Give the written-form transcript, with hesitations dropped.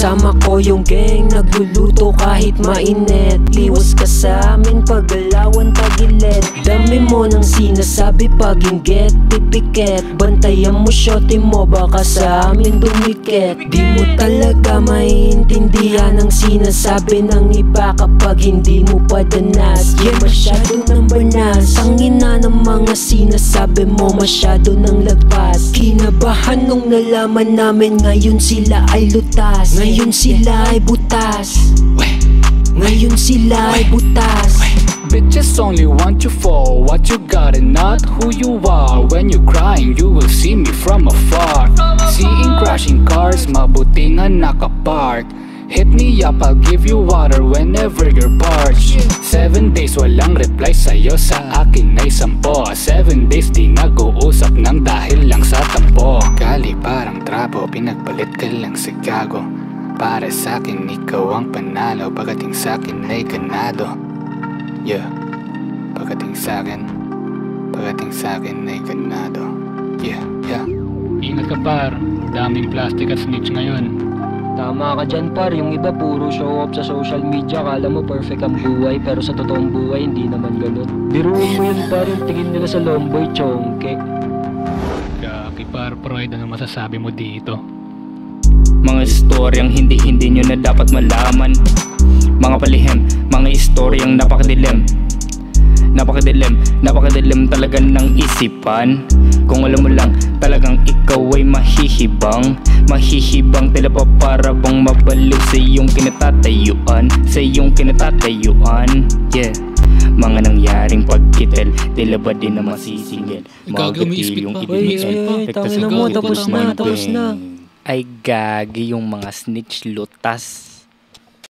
Kasama ko yung gang, nagluluto kahit mainit. Liwas ka sa amin, pag-alawan tagilid. Dami mo nang sinasabi pag inggit, pipiket. Bantayan mo shoti mo, baka sa amin dumikit. Di mo talaga maiintindihan ang sinasabi ng iba kapag hindi mo padanas. Yeah, masyado ng banas, ang ina ng mga sinasabi mo, masyado ng lagpas. Kinabahan nung nalaman namin, ngayon sila ay lutas. Ngayon sila ay butas. Ngayon sila ay butas. Bitches only want you for what you got and not who you are. When you're crying, you will see me from afar. Seeing crashing cars, mabuti nga nakapark. Hit me up, I'll give you water whenever you're parched. 7 days walang reply sa'yo, sa akin ay 10. 7 days di nag-uusap nang dahil lang sa tampo. Gali parang trapo, pinagpalit ka lang sa gago. Para sa'kin ikaw ang panalo, pagdating sa'kin ay ganado. Yeah, pagdating sa'kin ay ganado. Yeah. Ingat ka par, daming plastic at snitch ngayon. Tama ka dyan par, yung iba puro show off sa social media. Kala mo perfect ang buhay, pero sa totoong buhay hindi naman ganun. Biruin mo yun par, yung tingin nila sa Lomboy, chongke. Kaki par, Proid, ano masasabi mo dito? Mga istoryang hindi nyo na dapat malaman. Mga palihim, mga istoryang napakadilim. Napakadilim talaga ng isipan. Kung alam mo lang, talagang ikaw ay mahihibang. Tila pa para bang mabaliw sa iyong kinatatayuan. Yeah, mga nangyaring pagkitel, tila ba din na masisingil. Mga gatilyong ibigay, tangina mo, tapos na. ay gagi yung mga snitch lutas.